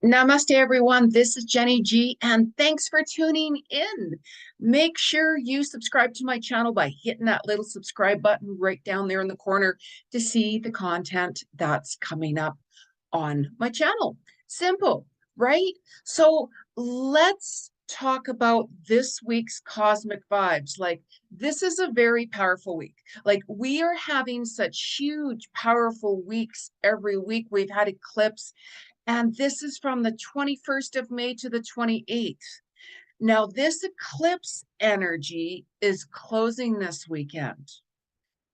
Namaste, everyone. This is Jenny G, and thanks for tuning in. Make sure you subscribe to my channel by hitting that little subscribe button right down there in the corner to see the content that's coming up on my channel. Simple, right? So let's talk about this week's cosmic vibes. Like, this is a very powerful week. Like, we are having such huge, powerful weeks every week. We've had eclipse, and this is from the 21st of May to the 28th. Now, this eclipse energy is closing this weekend.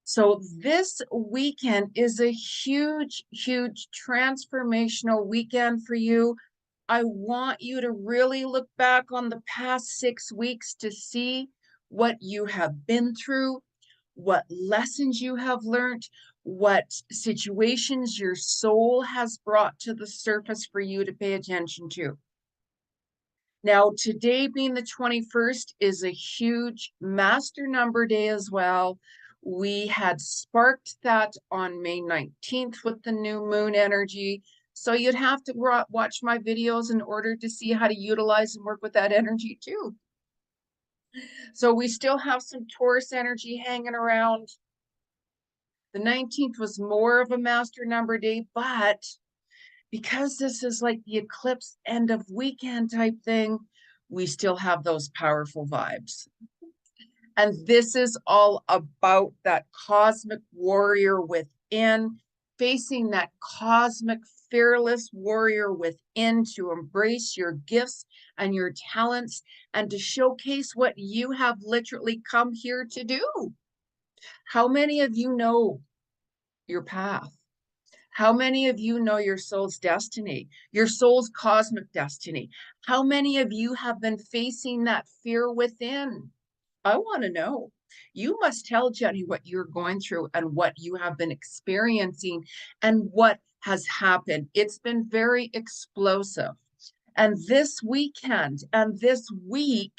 So this weekend is a huge, huge transformational weekend for you. I want you to really look back on the past 6 weeks to see what you have been through, what lessons you have learned, what situations your soul has brought to the surface for you to pay attention to. Now, today being the 21st is a huge master number day as well. We had sparked that on May 19th with the new moon energy. So you'd have to watch my videos in order to see how to utilize and work with that energy too. So we still have some Taurus energy hanging around. The 19th was more of a master number day, but because this is like the eclipse end of weekend type thing, we still have those powerful vibes. And this is all about that cosmic warrior within, facing that cosmic fearless warrior within to embrace your gifts and your talents and to showcase what you have literally come here to do. How many of you know your path? How many of you know your soul's destiny, your soul's cosmic destiny? How many of you have been facing that fear within? I want to know. You must tell Jenny what you're going through and what you have been experiencing and what has happened. It's been very explosive. And this weekend and this week,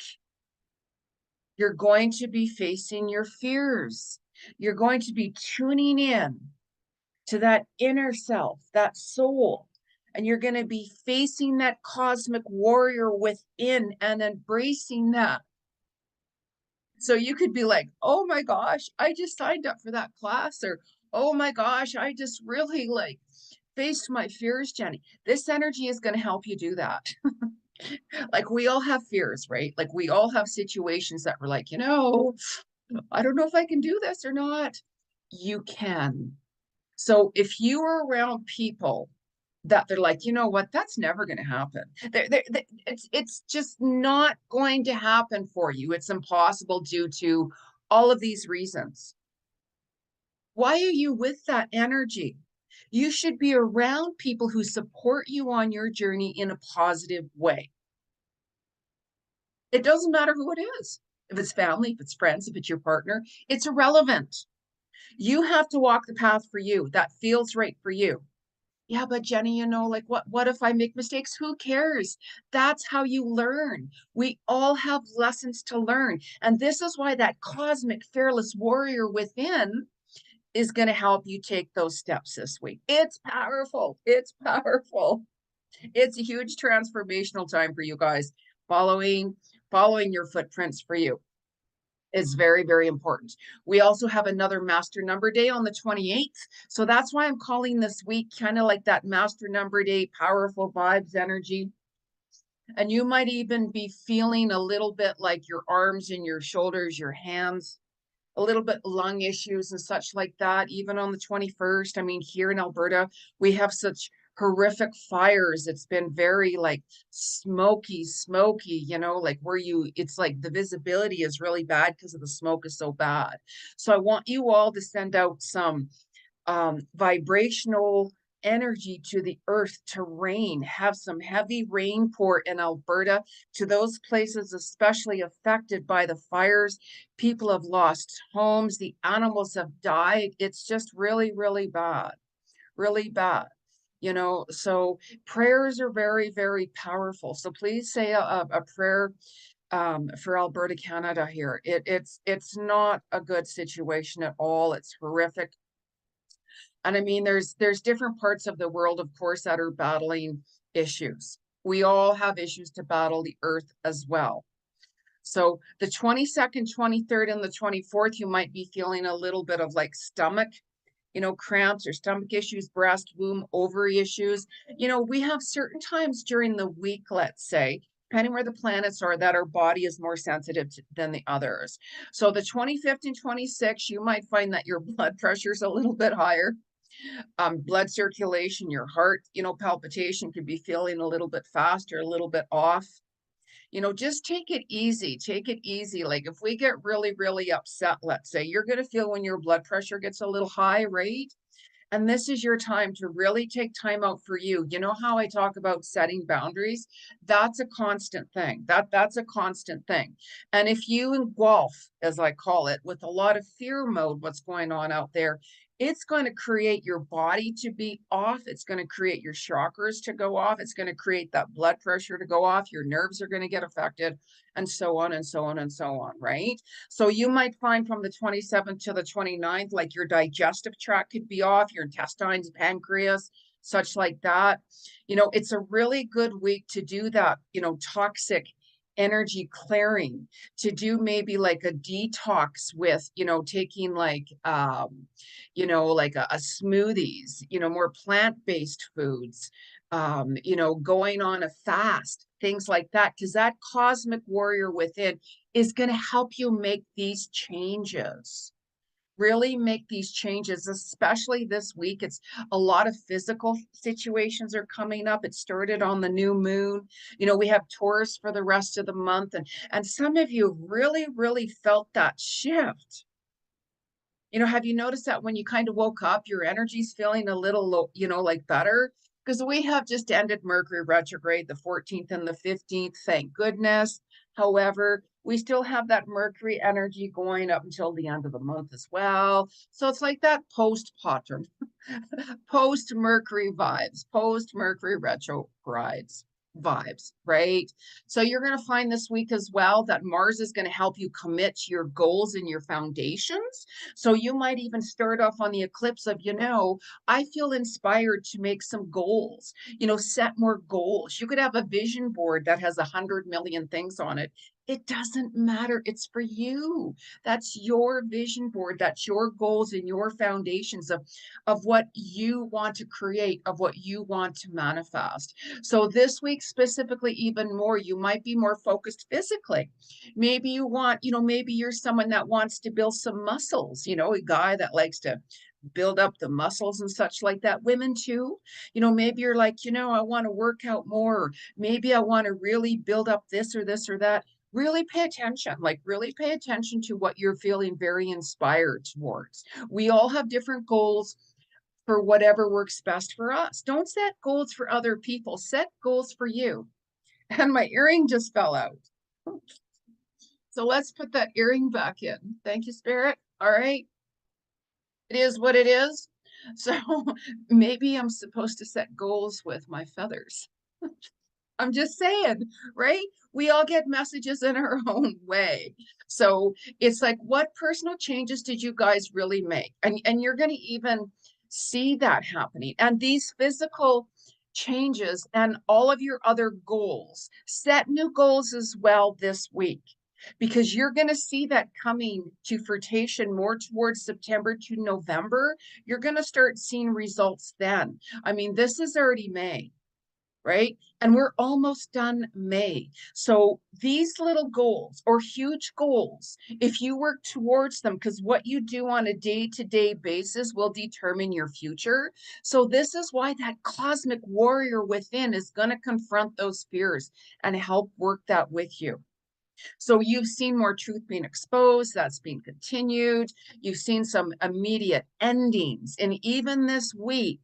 you're going to be facing your fears. You're going to be tuning in to that inner self, that soul. And you're going to be facing that cosmic warrior within and embracing that. So you could be like, oh my gosh, I just signed up for that class, or oh my gosh, I just really like faced my fears, Jenny. This energy is going to help you do that. Like, we all have fears, right? Like, we all have situations that we're like, I don't know if I can do this or not. You can. So if you are around people that they're like, you know what, that's never going to happen. It's just not going to happen for you. It's impossible due to all of these reasons. Why are you with that energy? You should be around people who support you on your journey in a positive way. It doesn't matter who it is. If it's family, if it's friends, if it's your partner, it's irrelevant. You have to walk the path for you that feels right for you. Yeah, but Jenny, like what if I make mistakes? Who cares? That's how you learn. We all have lessons to learn. And this is why that cosmic fearless warrior within is going to help you take those steps this week. It's powerful. It's powerful. It's a huge transformational time for you guys. Following your footprints for you is very, very important. We also have another master number day on the 28th. So that's why I'm calling this week kind of like that master number day, powerful vibes energy. And you might even be feeling a little bit like your arms and your shoulders, your hands, a little bit lung issues and such like that, even on the 21st. I mean, here in Alberta, we have such horrific fires. It's been very like smoky, like it's like the visibility is really bad because of the smoke is so bad. So I want you all to send out some vibrational energy to the earth to rain, have some heavy rain pour in Alberta to those places especially affected by the fires. People have lost homes, the animals have died. It's just really, really bad, really bad. So prayers are very, very powerful. So please say a prayer for Alberta, Canada here. It's not a good situation at all. It's horrific. And I mean, there's different parts of the world, of course, that are battling issues. We all have issues to battle the earth as well. So the 22nd, 23rd, and the 24th, you might be feeling a little bit of like stomach, cramps or stomach issues, breast, womb, ovary issues. We have certain times during the week, let's say, depending where the planets are, that our body is more sensitive than the others. So the 25th and 26th, you might find that your blood pressure is a little bit higher. Blood circulation, your heart, palpitation could be feeling a little bit faster, a little bit off. Just take it easy. Take it easy. Like if we get really, really upset, let's say, you're going to feel when your blood pressure gets a little high, right? And this is your time to really take time out for you. You know how I talk about setting boundaries? That's a constant thing. That's a constant thing. And if you engulf, as I call it, with a lot of fear mode, what's going on out there, it's going to create your body to be off. It's going to create your chakras to go off. It's going to create that blood pressure to go off. Your nerves are going to get affected, and so on and so on and so on, right? So you might find from the 27th to the 29th, like your digestive tract could be off, your intestines, pancreas, such like that. It's a really good week to do that, toxic energy clearing, to do maybe like a detox with, taking like, like a smoothies, more plant-based foods, going on a fast, things like that, because that cosmic warrior within is going to help you make these changes. Really make these changes, especially this week. It's a lot of physical situations are coming up. It started on the new moon. We have Taurus for the rest of the month. And some of you really, really felt that shift. Have you noticed that when you kind of woke up, your energy's feeling a little low, like better? Because we have just ended Mercury retrograde, the 14th and the 15th, thank goodness. However, we still have that Mercury energy going up until the end of the month as well. So it's like that post-pattern, post-Mercury vibes, post-Mercury retrogrades vibes, right? So you're going to find this week as well that Mars is going to help you commit to your goals and your foundations. So you might even start off on the eclipse of, I feel inspired to make some goals, set more goals. You could have a vision board that has 100 million things on it. It doesn't matter. It's for you. That's your vision board. That's your goals and your foundations of what you want to create, of what you want to manifest. So this week specifically, even more, you might be more focused physically. Maybe you want, maybe you're someone that wants to build some muscles, a guy that likes to build up the muscles and such like that. Women too, maybe you're like, I want to work out more. Maybe I want to really build up this or this or that. Really pay attention, like really pay attention to what you're feeling very inspired towards. We all have different goals for whatever works best for us. Don't set goals for other people, set goals for you. And my earring just fell out. So let's put that earring back in. Thank you, Spirit. All right. It is what it is. So maybe I'm supposed to set goals with my feathers. I'm just saying, right? We all get messages in our own way. So it's like, what personal changes did you guys really make? And you're going to even see that happening. And these physical changes and all of your other goals, set new goals as well this week, because you're going to see that coming to fruition more towards September to November. You're going to start seeing results then. I mean, this is already May, right? And we're almost done May. So these little goals or huge goals, if you work towards them, because what you do on a day-to-day basis will determine your future. So this is why that cosmic warrior within is going to confront those fears and help work that with you. So you've seen more truth being exposed, that's being continued. You've seen some immediate endings. And even this week,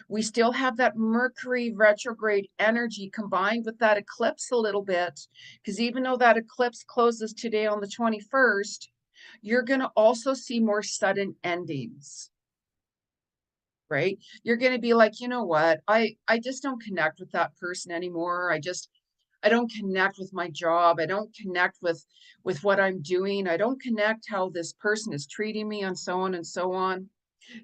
we still have that Mercury retrograde energy combined with that eclipse a little bit, because even though that eclipse closes today on the 21st, you're going to also see more sudden endings, right? You're going to be like, you know what? I just don't connect with that person anymore. I don't connect with my job. I don't connect with what I'm doing. I don't connect how this person is treating me and so on and so on.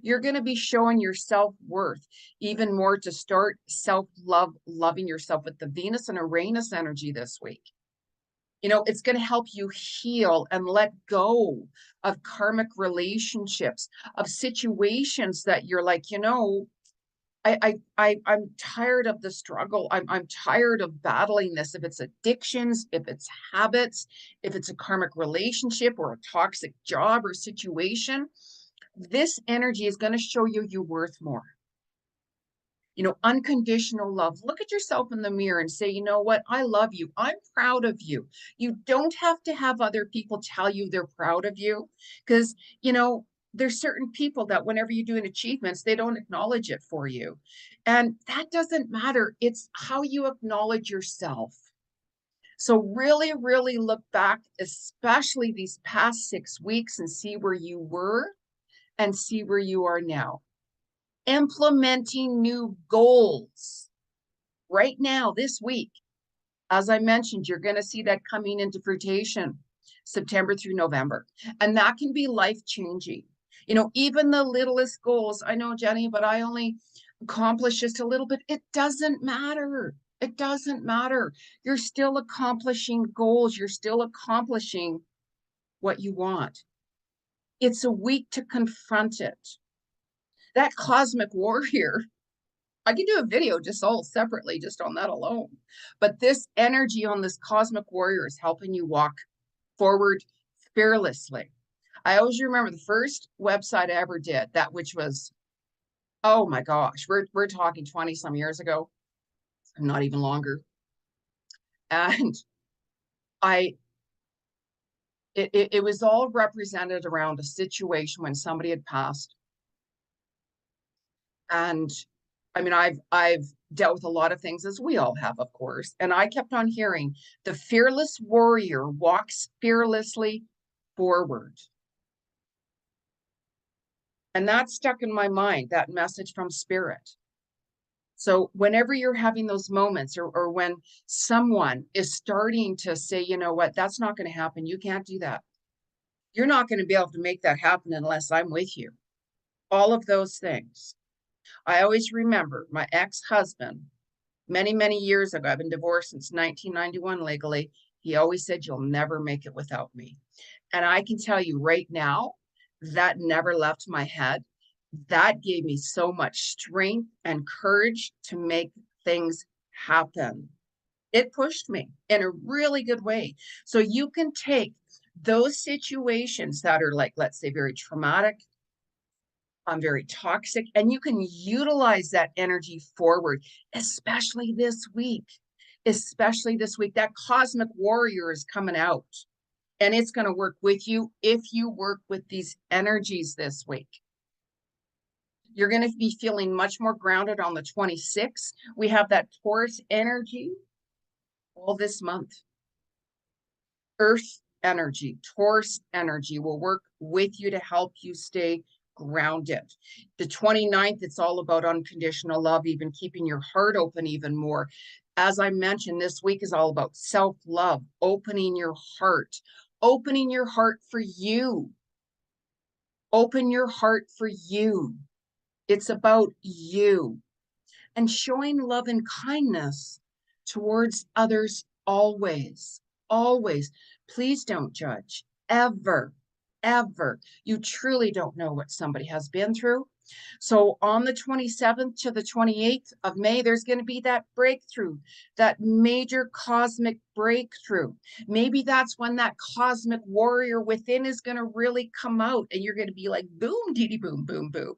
You're going to be showing your self-worth even more to start self-love, loving yourself with the Venus and Uranus energy this week. It's going to help you heal and let go of karmic relationships, of situations that you're like, I'm tired of the struggle. I'm tired of battling this. If it's addictions, if it's habits, if it's a karmic relationship or a toxic job or situation, this energy is going to show you you're worth more. Unconditional love. Look at yourself in the mirror and say, you know what? I love you. I'm proud of you. You don't have to have other people tell you they're proud of you because, there's certain people that whenever you do an achievements, they don't acknowledge it for you. And that doesn't matter. It's how you acknowledge yourself. So really, really look back, especially these past 6 weeks, and see where you were and see where you are now. Implementing new goals right now, this week. As I mentioned, you're going to see that coming into fruition September through November. And that can be life-changing. Even the littlest goals. I know, Jenny, but I only accomplished just a little bit. It doesn't matter. It doesn't matter. You're still accomplishing goals. You're still accomplishing what you want. It's a week to confront it. That cosmic warrior, I can do a video just all separately, just on that alone. But this energy on this cosmic warrior is helping you walk forward fearlessly. I always remember the first website I ever did, that which was, oh my gosh, we're talking 20 some years ago, not even longer. And it was all represented around a situation when somebody had passed. And I mean, I've dealt with a lot of things, as we all have, of course. And I kept on hearing the fearless warrior walks fearlessly forward. And that stuck in my mind, that message from spirit. So whenever you're having those moments, or when someone is starting to say, you know what, that's not going to happen. You can't do that. You're not going to be able to make that happen unless I'm with you. All of those things. I always remember my ex-husband, many, many years ago. I've been divorced since 1991 legally. He always said, you'll never make it without me. And I can tell you right now, that never left my head. That gave me so much strength and courage to make things happen. It pushed me in a really good way. So you can take those situations that are, like, let's say, very traumatic, very toxic, and you can utilize that energy forward, especially this week. Especially this week, that cosmic warrior is coming out, and it's going to work with you if you work with these energies this week. You're going to be feeling much more grounded on the 26th. We have that Taurus energy all this month. Earth energy, Taurus energy will work with you to help you stay grounded. The 29th, it's all about unconditional love, even keeping your heart open even more. As I mentioned, this week is all about self-love, opening your heart for you. Open your heart for you. It's about you. And showing love and kindness towards others always, always. Please don't judge, ever, ever. You truly don't know what somebody has been through. So on the 27th to the 28th of May, there's going to be that breakthrough, that major cosmic breakthrough. Maybe that's when that cosmic warrior within is going to really come out, and you're going to be like, boom, dee dee, boom, boom, boom.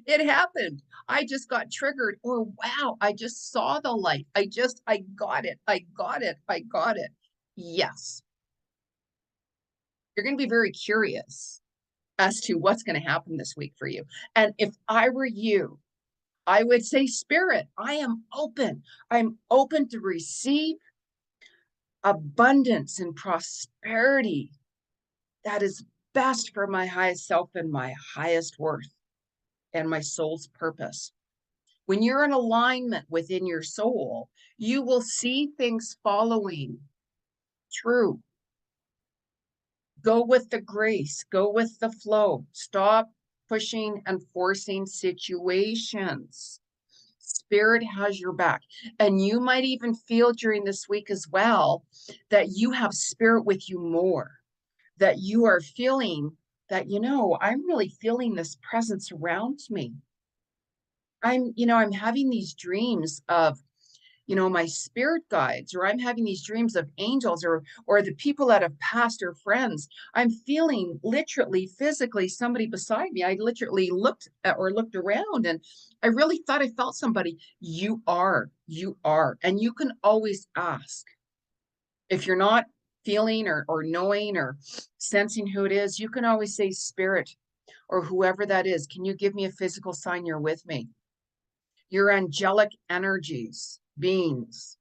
It happened. I just got triggered. Or wow, I just saw the light. I got it. I got it. I got it. Yes. You're going to be very curious as to what's going to happen this week for you. And if I were you, I would say, Spirit, I am open. I'm open to receive abundance and prosperity that is best for my highest self and my highest worth and my soul's purpose. When you're in alignment within your soul, you will see things following true. Go with the grace, go with the flow. Stop pushing and forcing situations. Spirit has your back. And you might even feel during this week as well that you have spirit with you more, that you are feeling that, I'm really feeling this presence around me. I'm having these dreams of, my spirit guides, or I'm having these dreams of angels, or the people that have passed, or friends. I'm feeling literally, physically somebody beside me. I literally looked around, and I really thought I felt somebody. You are, and you can always ask. If you're not feeling or knowing or sensing who it is, you can always say, Spirit, or whoever that is, can you give me a physical sign you're with me? Your angelic energies, beings,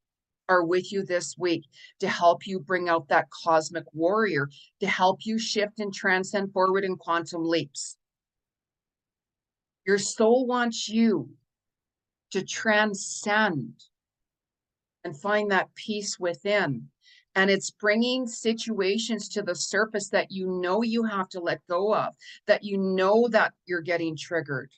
are with you this week to help you bring out that cosmic warrior, to help you shift and transcend forward in quantum leaps. Your soul wants you to transcend and find that peace within. And it's bringing situations to the surface that you have to let go of, that that you're getting triggered.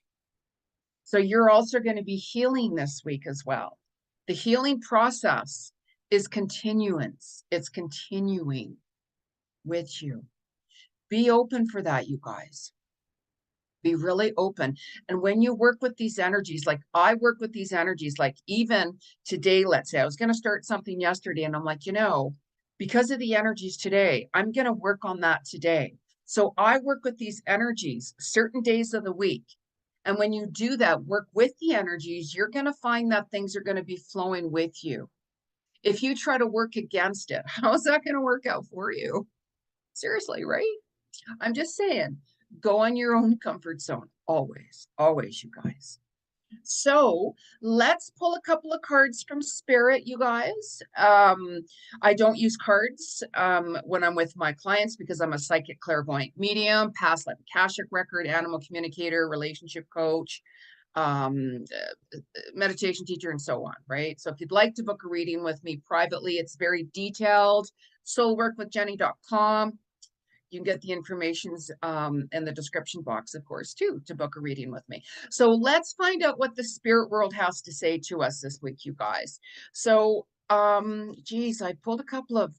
So you're also going to be healing this week as well. The healing process is continuance. It's continuing with you. Be open for that, you guys. Be really open. And when you work with these energies, like I work with these energies, like even today, let's say I was going to start something yesterday, and I'm like, because of the energies today, I'm going to work on that today. So I work with these energies certain days of the week. And when you do that, work with the energies, you're going to find that things are going to be flowing with you. If you try to work against it, how's that going to work out for you? Seriously, right? I'm just saying, go on your own comfort zone. Always, always, you guys. So let's pull a couple of cards from Spirit, you guys. I don't use cards when I'm with my clients because I'm a psychic clairvoyant medium, past life Akashic record, animal communicator, relationship coach, meditation teacher, and so on, right? So if you'd like to book a reading with me privately, it's very detailed. soulworkwithjenny.com. You can get the informations in the description box, of course, too, to book a reading with me. So let's find out what the spirit world has to say to us this week, you guys. So, geez, I pulled a couple of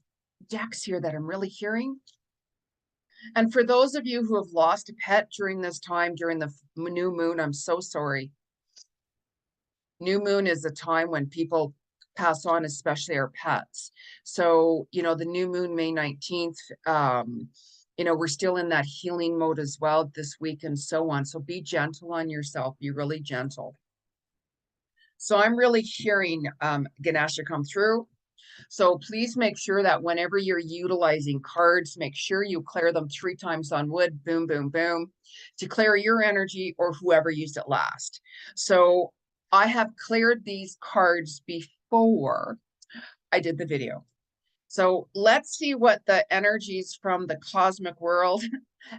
decks here that I'm really hearing. And for those of you who have lost a pet during this time, during the new moon, I'm so sorry. New moon is a time when people pass on, especially our pets. So, the new moon, May 19th, we're still in that healing mode as well this week and so on. So be gentle on yourself. Be really gentle. So I'm really hearing Ganesha come through. So please make sure that whenever you're utilizing cards, make sure you clear them 3 times on wood, boom, boom, boom, to clear your energy or whoever used it last. So I have cleared these cards before I did the video. So let's see what the energies from the cosmic world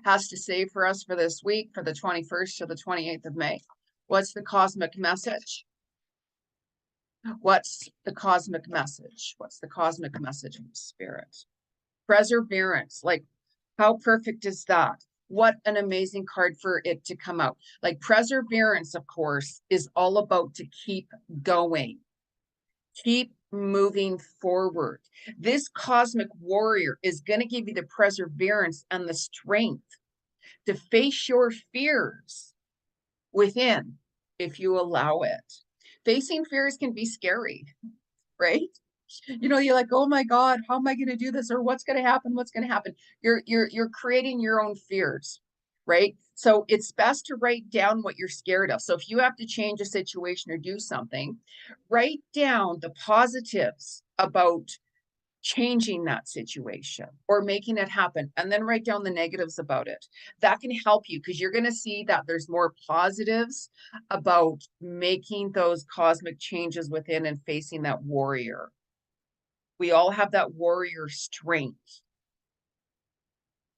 has to say for us for this week, for the 21st to the 28th of May. What's the cosmic message? What's the cosmic message? What's the cosmic message from Spirit? Perseverance. Like, how perfect is that? What an amazing card for it to come out. Like, perseverance, of course, is all about to keep going. Keep moving forward. This cosmic warrior is going to give you the perseverance and the strength to face your fears within if you allow it. Facing fears can be scary, right? You're like, oh my God, how am I going to do this? Or what's going to happen? What's going to happen? You're creating your own fears, right? So it's best to write down what you're scared of. So if you have to change a situation or do something, write down the positives about changing that situation or making it happen, and then write down the negatives about it. That can help you because you're going to see that there's more positives about making those cosmic changes within and facing that warrior. We all have that warrior strength.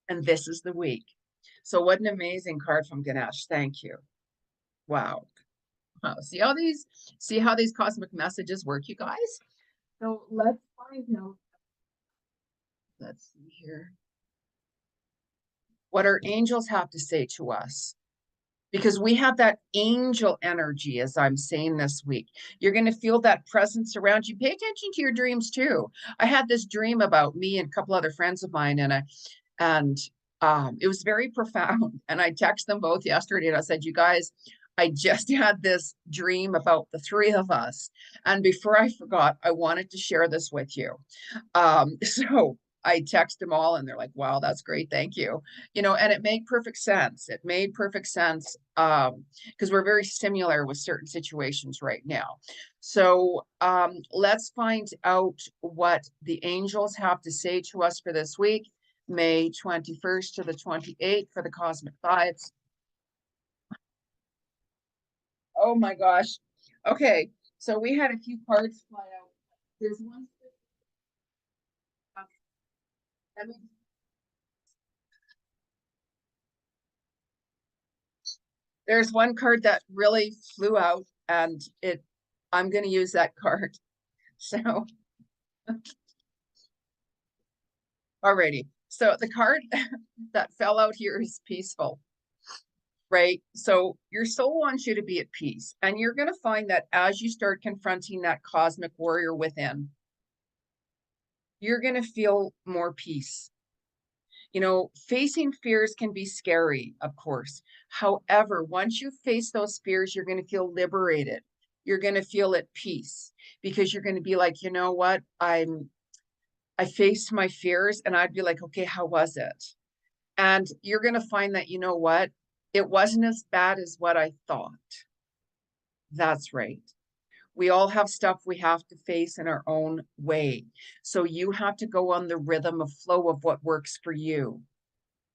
And this is the week. So what an amazing card from Ganesh. Thank you. Wow. Wow. See how these cosmic messages work, you guys? So let's find out. Let's see here. what our angels have to say to us. Because we have that angel energy, as I'm saying this week. You're going to feel that presence around you. Pay attention to your dreams too. I had this dream about me and a couple other friends of mine, and it was very profound. And I texted them both yesterday, and I said, "You guys, I just had this dream about the three of us, and before I forgot, I wanted to share this with you." So I text them all and they're like, wow, that's great. Thank you. And it made perfect sense. It made perfect sense because we're very similar with certain situations right now. So let's find out what the angels have to say to us for this week, May 21st to the 28th for the Cosmic Fives. Oh my gosh. Okay. So we had a few cards fly out. There's one. Let me There's one card that really flew out and I'm going to use that card. So, alrighty. So the card that fell out here is peaceful, right? So your soul wants you to be at peace. And you're going to find that as you start confronting that cosmic warrior within, you're going to feel more peace. Facing fears can be scary, of course. However, once you face those fears, you're going to feel liberated. You're going to feel at peace because you're going to be like, you know what? I faced my fears and I'd be like, okay, how was it? And you're going to find that, you know what? It wasn't as bad as what I thought. That's right. We all have stuff we have to face in our own way. So you have to go on the rhythm of flow of what works for you.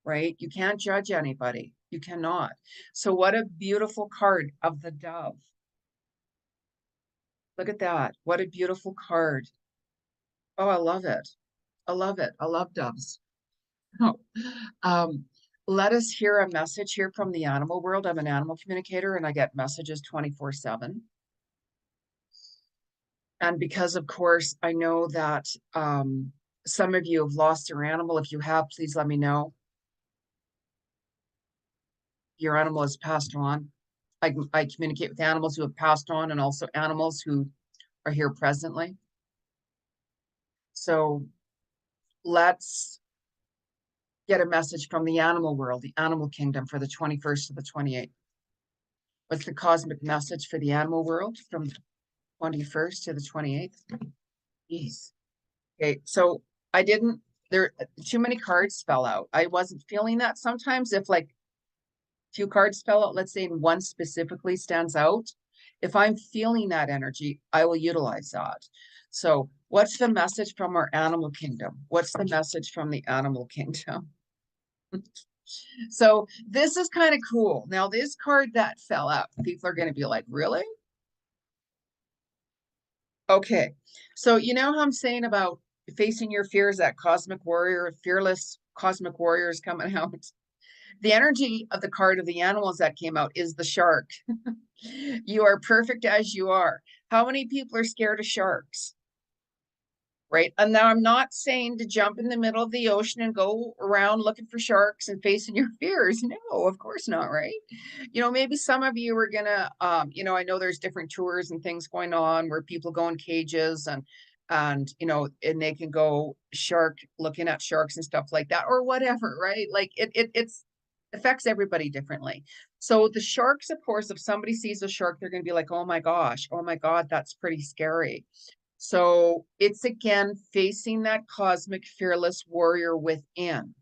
Right? You can't judge anybody. You cannot. So what a beautiful card of the dove. Look at that. What a beautiful card. Oh, I love it. I love it. I love doves. Oh, um, let us hear a message here from the animal world. I'm an animal communicator and I get messages 24/7. And because, of course, I know that some of you have lost your animal. If you have, please let me know. Your animal has passed on. I communicate with animals who have passed on and also animals who are here presently. So let's get a message from the animal world, the animal kingdom for the 21st to the 28th. What's the cosmic message for the animal world from the 21st to the 28th? Jeez. Okay, so there too many cards fell out. I wasn't feeling that sometimes if like few cards fell out, let's say one specifically stands out. If I'm feeling that energy, I will utilize that. So what's the message from our animal kingdom? What's the message from the animal kingdom? So this is kind of cool. Now, this card that fell out, people are going to be like, really? Okay. So you know how I'm saying about facing your fears, that cosmic warrior, fearless cosmic warrior is coming out. The energy of the card of the animals that came out is the shark. You are perfect as you are. How many people are scared of sharks? Right. And now I'm not saying to jump in the middle of the ocean and go around looking for sharks and facing your fears. No, of course not. Right. Maybe some of you are gonna, I know there's different tours and things going on where people go in cages and they can go shark looking at sharks and stuff like that or whatever. Right. Like it's affects everybody differently. So the sharks, of course, if somebody sees a shark, they're going to be like, oh my gosh, oh my God, that's pretty scary. So it's again facing that cosmic fearless warrior within.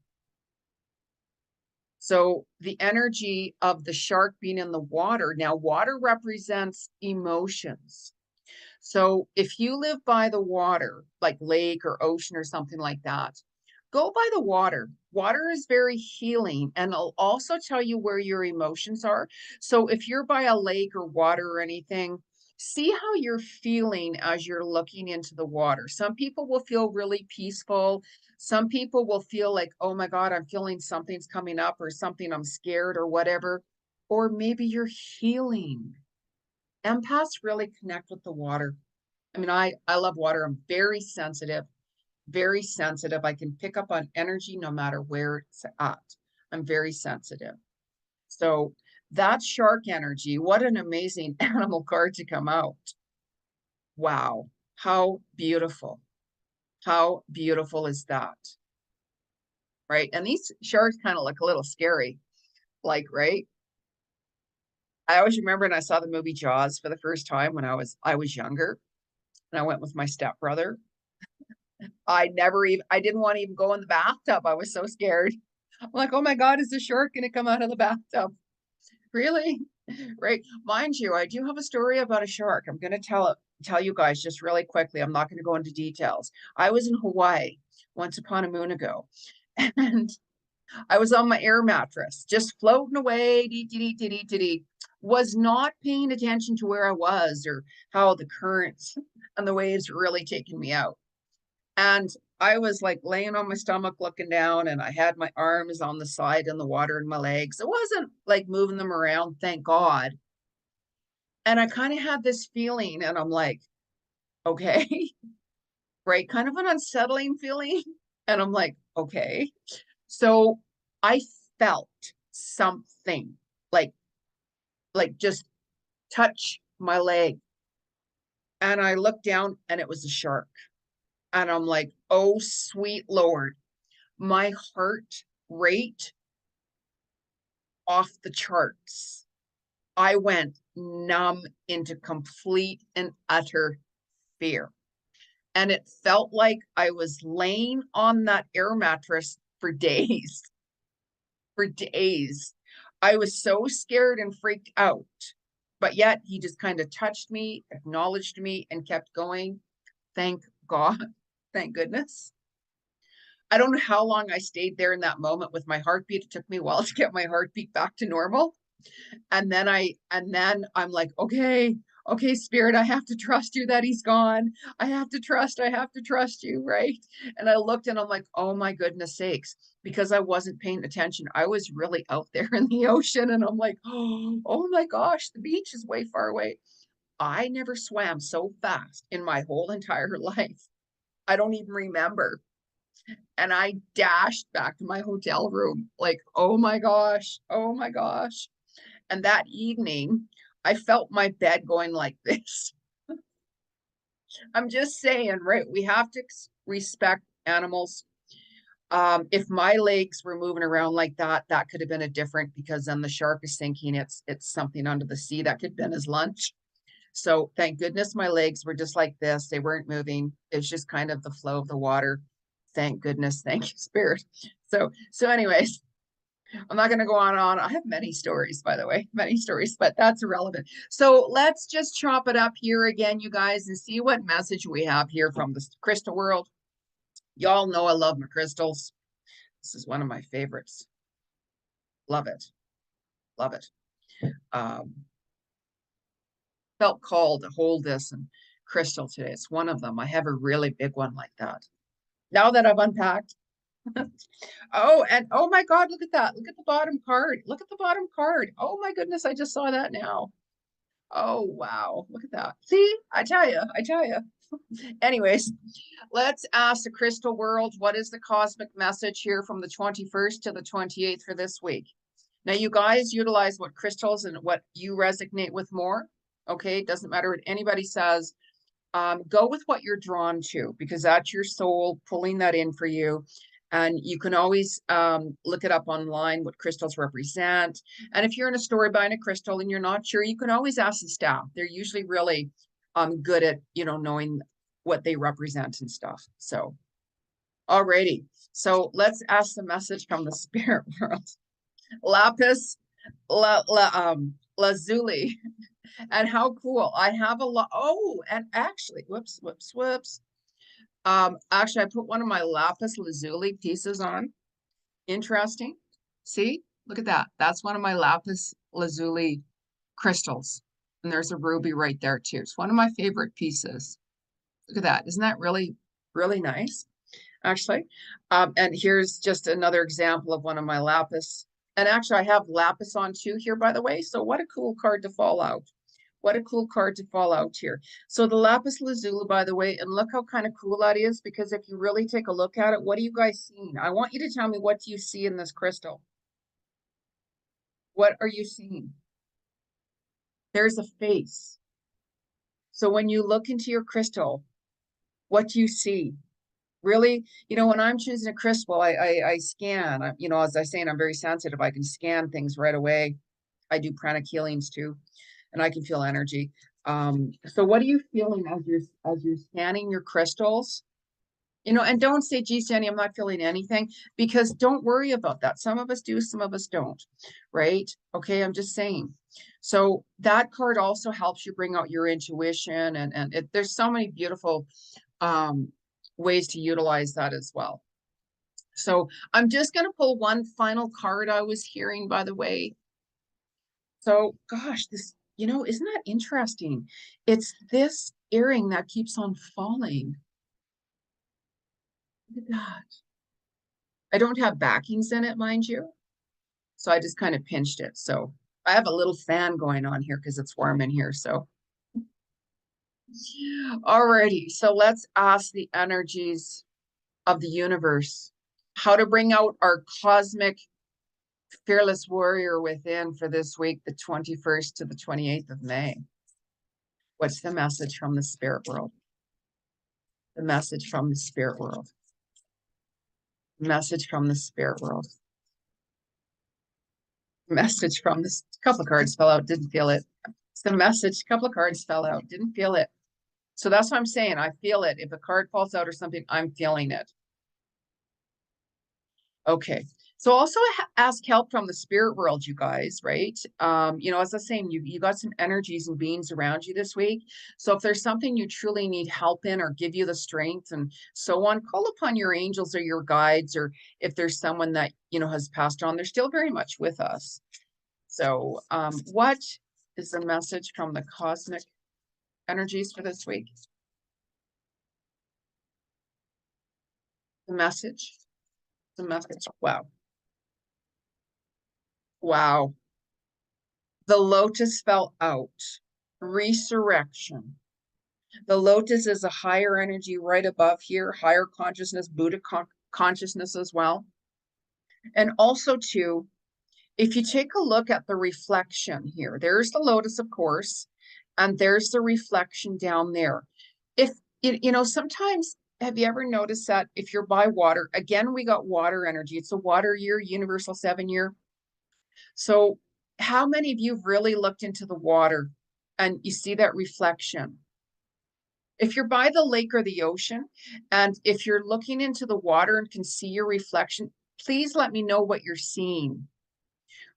So the energy of the shark being in the water, now water represents emotions. So if you live by the water, like lake or ocean or something like that, go by the water. Water is very healing and it'll also tell you where your emotions are. So if you're by a lake or water or anything, see how you're feeling as you're looking into the water. Some people will feel really peaceful. Some people will feel like, oh my God, I'm feeling something's coming up or something, I'm scared or whatever. Or maybe you're healing. Empaths really connect with the water. I mean, I love water. I'm very sensitive, very sensitive. I can pick up on energy no matter where it's at. I'm very sensitive. So that's shark energy. What an amazing animal card to come out. Wow. How beautiful. How beautiful is that? Right? And these sharks kind of look a little scary. Like, right? I always remember when I saw the movie Jaws for the first time when I was younger and I went with my stepbrother. I didn't want to even go in the bathtub. I was so scared. I'm like, oh my God, is the shark gonna come out of the bathtub? Really? Right. Mind you, I do have a story about a shark. I'm gonna tell you guys just really quickly. I'm not gonna go into details. I was in Hawaii once upon a moon ago, and I was on my air mattress, just floating away, dee, dee, dee, dee, dee, dee, was not paying attention to where I was or how the currents and the waves were really taking me out. And I was like laying on my stomach looking down, and I had my arms on the side in the water and my legs. It wasn't like moving them around, thank God. And I kind of had this feeling, and I'm like, okay, right? Kind of an unsettling feeling. And I'm like, okay. So I felt something like just touch my leg. And I looked down and it was a shark. And I'm like, oh, sweet Lord, my heart rate off the charts. I went numb into complete and utter fear. And it felt like I was laying on that air mattress for days, for days. I was so scared and freaked out. But yet he just kind of touched me, acknowledged me, and kept going. Thank God. Thank goodness. I don't know how long I stayed there in that moment with my heartbeat. It took me a while to get my heartbeat back to normal. And then I'm like, okay, okay, spirit, I have to trust you that he's gone. I have to trust you, right? And I looked and I'm like, oh my goodness sakes, because I wasn't paying attention. I was really out there in the ocean and I'm like, oh my gosh, the beach is way far away. I never swam so fast in my whole entire life. I don't even remember. And I dashed back to my hotel room, like, oh my gosh, oh my gosh. And that evening, I felt my bed going like this. I'm just saying, right? We have to respect animals. If my legs were moving around like that, that could have been a different because then the shark is thinking it's something under the sea that could have been his lunch. So thank goodness my legs were just like this. They weren't moving. It's just kind of the flow of the water. Thank goodness. Thank you, Spirit. So anyways, I'm not going to go on and on. I have many stories, by the way, many stories, but that's irrelevant. So let's just chop it up here again, you guys, and see what message we have here from the crystal world. Y'all know I love my crystals. This is one of my favorites. Love it. Love it. Um, Felt called to hold this and crystal today. It's one of them. I have a really big one like that. Now that I've unpacked. Oh, and oh my God, look at that. Look at the bottom card. Look at the bottom card. Oh my goodness, I just saw that now. Oh, wow. Look at that. See, I tell you. Anyways, let's ask the crystal world, what is the cosmic message here from the 21st to the 28th for this week? Now, you guys utilize what crystals and what you resonate with more. Okay, it doesn't matter what anybody says. Go with what you're drawn to because that's your soul pulling that in for you. And you can always look it up online, what crystals represent. And if you're in a store buying a crystal and you're not sure, you can always ask the staff. They're usually really good at, knowing what they represent and stuff. So, alrighty. So let's ask the message from the spirit world. Lapis lazuli. And how cool. I have a lot. Oh, and actually, whoops. Actually, I put one of my lapis lazuli pieces on. Interesting. See, look at that. That's one of my lapis lazuli crystals. And there's a ruby right there too. It's one of my favorite pieces. Look at that. Isn't that really, really nice? Actually. And here's just another example of one of my lapis. And actually, I have lapis on too here, by the way. So what a cool card to fall out. What a cool card to fall out here. So the lapis lazuli, by the way, and look how kind of cool that is, because if you really take a look at it, what are you guys seeing? I want you to tell me what do you see in this crystal? What are you seeing? There's a face. So when you look into your crystal, what do you see? Really, when I'm choosing a crystal, I scan. As I say, and I'm very sensitive. I can scan things right away. I do pranic healings too, and I can feel energy. So what are you feeling as you're scanning your crystals? And don't say, geez, Jenny, I'm not feeling anything, because don't worry about that. Some of us do, some of us don't, right? Okay, I'm just saying. So that card also helps you bring out your intuition, and there's so many beautiful um, ways to utilize that as well. So I'm just going to pull one final card I was hearing, by the way. So, gosh, isn't that interesting? It's this earring that keeps on falling. Look at that. I don't have backings in it, mind you. So I just kind of pinched it. So I have a little fan going on here because it's warm in here. So, alrighty. So let's ask the energies of the universe how to bring out our cosmic fearless warrior within for this week, the 21st to the 28th of May. What's the message from the spirit world? The message from the spirit world. Message from the spirit world. Message from this. Couple of cards fell out, didn't feel it. It's the message. A couple of cards fell out, didn't feel it. So that's what I'm saying. I feel it. If a card falls out or something, I'm feeling it. Okay. So also ask help from the spirit world, you guys, right? As I was saying, you got some energies and beings around you this week. So if there's something you truly need help in or give you the strength and so on, call upon your angels or your guides, or if there's someone that, has passed on, they're still very much with us. So what is the message from the cosmic energies for this week? The message. The message. Wow. Wow. The lotus fell out. Resurrection. The lotus is a higher energy right above here, higher consciousness, Buddha consciousness as well. And also too, if you take a look at the reflection here, there's the lotus, of course, and there's the reflection down there. If, sometimes, have you ever noticed that if you're by water, again, we got water energy. It's a water year, universal 7-year. So how many of you have really looked into the water and you see that reflection? If you're by the lake or the ocean, and if you're looking into the water and can see your reflection, please let me know what you're seeing.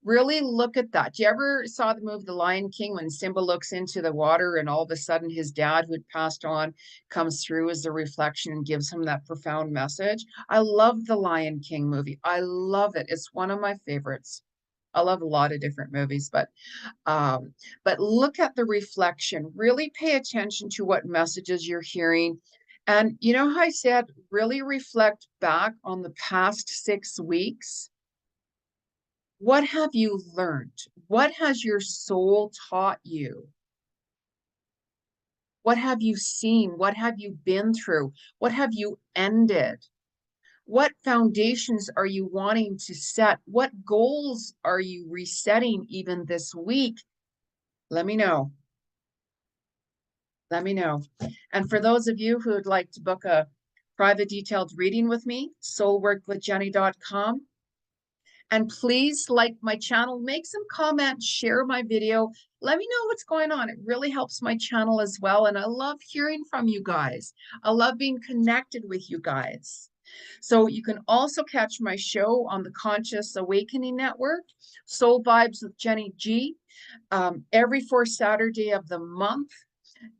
Really look at that. Do you ever saw the movie The Lion King when Simba looks into the water and all of a sudden his dad who had passed on comes through as the reflection and gives him that profound message? I love the Lion King movie. I love it. It's one of my favorites. I love a lot of different movies, but look at the reflection. Really pay attention to what messages you're hearing. And you know how I said, really reflect back on the past 6 weeks. What have you learned? What has your soul taught you? What have you seen? What have you been through? What have you ended? What foundations are you wanting to set? What goals are you resetting even this week? Let me know. Let me know. And for those of you who would like to book a private detailed reading with me, soulworkwithjenny.com. And please like my channel, make some comments, share my video. Let me know what's going on. It really helps my channel as well. And I love hearing from you guys. I love being connected with you guys. So you can also catch my show on the Conscious Awakening Network, Soul Vibes with Jenny G, every fourth Saturday of the month.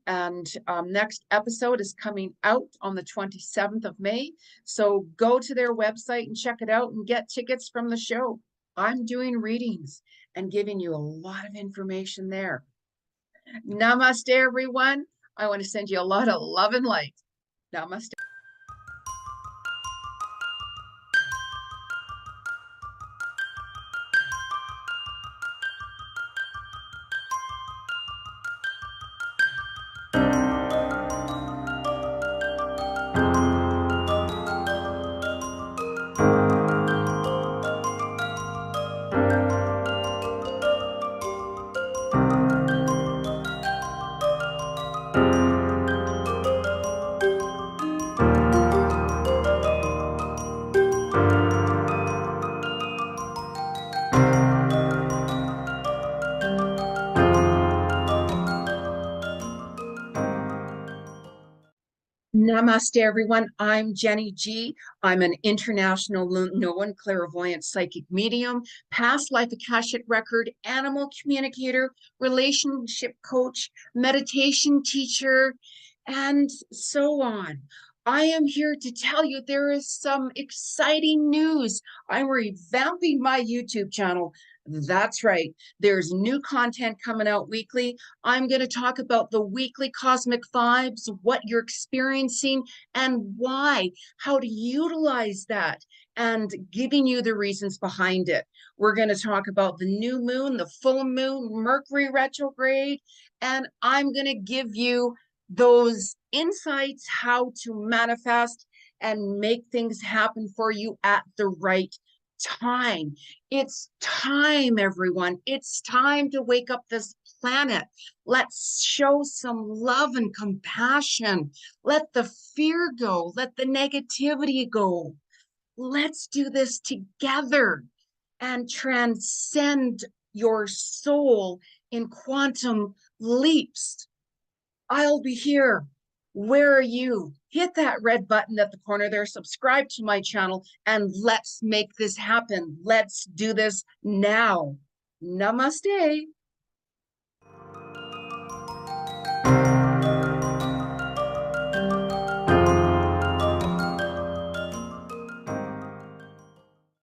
And next episode is coming out on the 27th of May. So go to their website and check it out and get tickets from the show. I'm doing readings and giving you a lot of information there. Namaste, everyone. I want to send you a lot of love and light. Namaste. Namaste, everyone. I'm Jenny G. I'm an international known clairvoyant psychic medium, past life Akashic record, animal communicator, relationship coach, meditation teacher, and so on. I am here to tell you there is some exciting news. I'm revamping my YouTube channel. That's right. There's new content coming out weekly. I'm going to talk about the weekly cosmic vibes, what you're experiencing, and why, how to utilize that, and giving you the reasons behind it. We're going to talk about the new moon, the full moon, Mercury retrograde, and I'm going to give you those insights how to manifest and make things happen for you at the right time. It's time, everyone. It's time to wake up this planet. Let's show some love and compassion. Let the fear go. Let the negativity go. Let's do this together and transcend your soul in quantum leaps. I'll be here. Where are you? Hit that red button at the corner there, subscribe to my channel, and let's make this happen. Let's do this now. Namaste.